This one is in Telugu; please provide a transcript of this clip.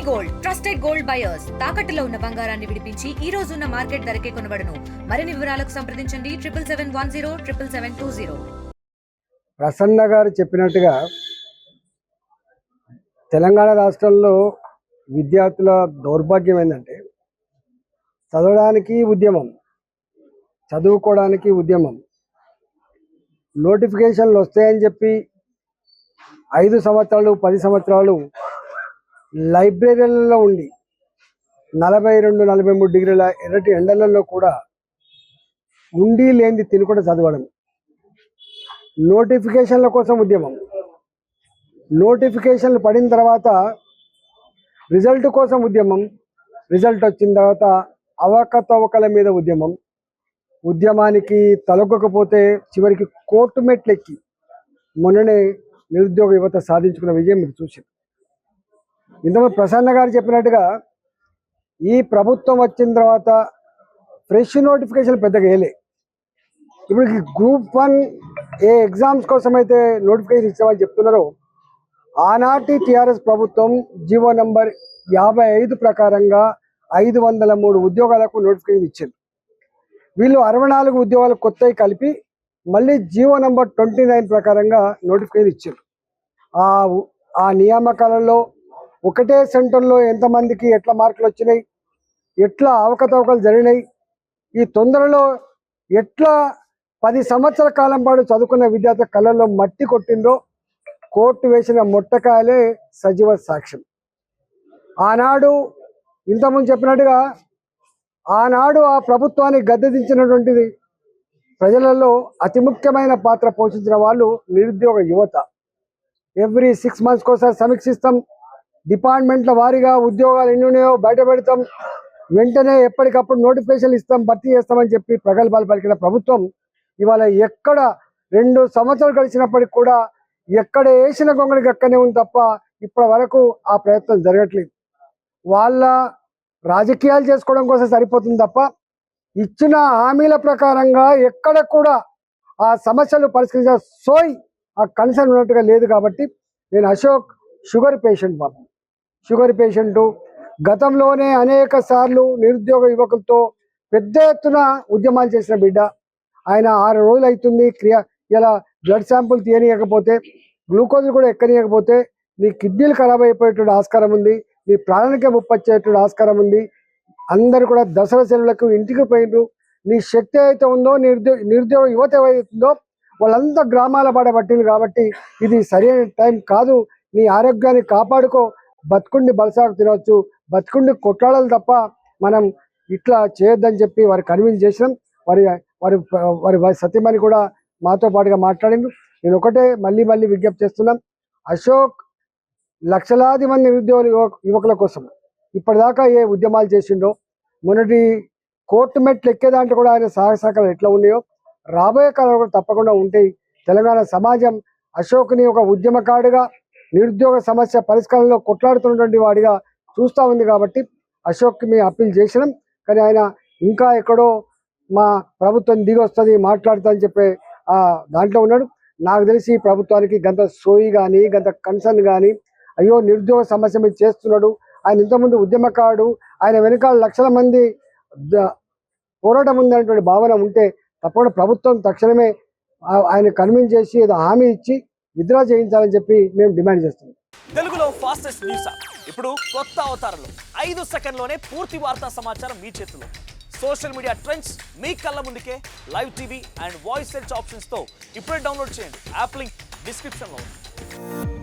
గోల్డ్ ట్రస్టెడ్ గోల్డ్ బయర్స్ తాకట్టులో ఉన్న బంగారాన్ని విడిపించి ఈ రోజు ఉన్న మార్కెట్ ధరకే కొనబడును. మరిన్ని వివరాలకు సంప్రదించండి 7771077720. ప్రసన్న గారు చెప్పినట్టుగా తెలంగాణ రాష్ట్రంలో విద్యార్థుల దౌర్భాగ్యం ఏంటంటే చదవడానికి ఉద్యమం, చదువుకోవడానికి ఉద్యమం, నోటిఫికేషన్లు వస్తాయని చెప్పి 5 సంవత్సరాలు 10 సంవత్సరాలు లైబ్రరీలలో ఉండి 42-43 డిగ్రీల ఎర్రటి ఎండలలో కూడా ఉండి లేనిది తినకుండా చదవడం, నోటిఫికేషన్ల కోసం ఉద్యమం, నోటిఫికేషన్లు పడిన తర్వాత రిజల్ట్ కోసం ఉద్యమం, రిజల్ట్ వచ్చిన తర్వాత అవకతవకల మీద ఉద్యమం, ఉద్యమానికి తలొగ్గకపోతే చివరికి కోర్టు మెట్లెక్కి మొన్ననే నిరుద్యోగ యువత సాధించుకున్న విజయం మీరు చూసారు. ఇంతకుముందు ప్రసన్న గారు చెప్పినట్టుగా ఈ ప్రభుత్వం వచ్చిన తర్వాత ఫ్రెష్ నోటిఫికేషన్ పెద్దగా వేయలే. ఇప్పుడు గ్రూప్ 1 ఏ ఎగ్జామ్స్ కోసం అయితే నోటిఫికేషన్ ఇచ్చామని చెప్తున్నారో ఆనాటి టీఆర్ఎస్ ప్రభుత్వం జీవో నంబర్ 55 ప్రకారంగా 503 ఉద్యోగాలకు నోటిఫికేషన్ ఇచ్చింది. వీళ్ళు 64 ఉద్యోగాలు కొత్తవి కలిపి మళ్ళీ జీవో నంబర్ 29 ప్రకారంగా నోటిఫికేషన్ ఇచ్చారు. ఆ నియామకాలలో ఒకటే సెంటర్లో ఎంతమందికి ఎట్లా మార్కులు వచ్చినాయి, ఎట్లా అవకతవకలు జరిగినాయి, ఈ తొందరలో ఎట్లా 10 సంవత్సరాల కాలం పాటు చదువుకున్న విద్యార్థుల కళ్ళల్లో మట్టి కొట్టిందో కోర్టు వేసిన మొట్టకాయలే సజీవ సాక్ష్యం. ఆనాడు ఇంతకుముందు చెప్పినట్టుగా ఆనాడు ఆ ప్రభుత్వాన్ని గద్దెదించినటువంటిది ప్రజలలో అతి ముఖ్యమైన పాత్ర పోషించిన వాళ్ళు నిరుద్యోగ యువత. ఎవ్రీ 6 మంత్స్కి ఒకసారి సమీక్షిస్తాం, డిపార్ట్మెంట్ల వారీగా ఉద్యోగాలు ఎన్ని ఉన్నాయో బయట పెడతాం, వెంటనే ఎప్పటికప్పుడు నోటిఫికేషన్లు ఇస్తాం, భర్తీ చేస్తామని చెప్పి ప్రగల్భాలు పలికిన ప్రభుత్వం ఇవాళ ఎక్కడ 2 సంవత్సరాలు గడిచినప్పటికి కూడా ఎక్కడ వేసిన గొంగడికి అక్కడనే ఉంది తప్ప ఇప్పటి వరకు ఆ ప్రయత్నం జరగట్లేదు. వాళ్ళ రాజకీయాలు చేసుకోవడం కోసం సరిపోతుంది తప్ప ఇచ్చిన హామీల ప్రకారంగా ఎక్కడ కూడా ఆ సమస్యలు పరిష్కరించే ఆ కన్సర్న్ ఉన్నట్టుగా లేదు. కాబట్టి నేను అశోక్ షుగర్ పేషెంట్, పాపం షుగర్ పేషెంటు, గతంలోనే అనేక సార్లు నిరుద్యోగ యువకులతో పెద్ద ఎత్తున ఉద్యమాలు చేసిన బిడ్డ. ఆయన 6 రోజులు అవుతుంది ఇలా బ్లడ్ శాంపుల్ తీయనీయకపోతే, గ్లూకోజ్ కూడా ఎక్కనీయకపోతే నీ కిడ్నీలు ఖరాబ్ అయిపోయేటువంటి ఆస్కారం ఉంది, నీ ప్రాణానికే ముప్పొచ్చేటువంటి ఆస్కారం ఉంది. అందరు కూడా దసరా సెలవులకు ఇంటికి పోయినరు. నీ శక్తి అయితే ఉందో, నిరుద్యోగ యువత ఏవైతుందో వాళ్ళంతా గ్రామాల బాట పట్టింది. కాబట్టి ఇది సరైన టైం కాదు, నీ ఆరోగ్యాన్ని కాపాడుకో, బతుకుండి బలసాగు తినవచ్చు, బతుకుండి కొట్లాడాలి తప్ప మనం ఇట్లా చేయొద్దని చెప్పి వారు కన్విన్స్ చేసినాం. వారి వారి వారి సత్యమని కూడా మాతో పాటుగా మాట్లాడింది. నేను ఒకటే మళ్ళీ విజ్ఞప్తి చేస్తున్నాం, అశోక్ లక్షలాది మంది నిరుద్యోగ యువకుల కోసం ఇప్పటిదాకా ఏ ఉద్యమాలు చేసిండో, మొన్నటి కోర్టు మెట్లు ఎక్కే దాంట్లో కూడా ఆయన సహకారాలు ఎట్లా ఉన్నాయో రాబోయే కాలంలో కూడా తప్పకుండా ఉంటాయి. తెలంగాణ సమాజం అశోక్ని ఒక ఉద్యమకారుడిగా, నిరుద్యోగ సమస్య పరిష్కారంలో కొట్లాడుతున్నటువంటి వాడిగా చూస్తూ ఉంది. కాబట్టి అశోక్కి మేము అప్పీల్ చేసినాం. కానీ ఆయన ఇంకా ఎక్కడో మా ప్రభుత్వం దిగి వస్తుంది మాట్లాడుతా అని చెప్పే దాంట్లో ఉన్నాడు. నాకు తెలిసి ఈ ప్రభుత్వానికి గంత సోయి కానీ గంత కన్సర్న్ కానీ అయ్యో నిరుద్యోగ సమస్య మీద చేస్తున్నాడు, ఆయన ఇంతకుముందు ఉద్యమకారుడు, ఆయన వెనకాల లక్షల మంది పోరాటం ఉందనేటువంటి భావన ఉంటే తప్పకుండా ప్రభుత్వం తక్షణమే ఆయన కన్విన్స్ చేసి ఏదో హామీ ఇచ్చి విత్డ్రా చేయించాలని చెప్పి మేము డిమాండ్ చేస్తున్నాం. తెలుగులో ఫాస్టెస్ట్ న్యూస్ ఇప్పుడు కొత్త అవతారంలో 5 సెకండ్లోనే పూర్తి వార్తా సమాచారం మీ చేతిలో. సోషల్ మీడియా ట్రెండ్స్ మీ కళ్ళ ముందుకే live TV and voice search ఆప్షన్స్తో ఇప్పుడే డౌన్లోడ్ చేయండి. యాప్ లింక్ డిస్క్రిప్షన్లో ఉంది.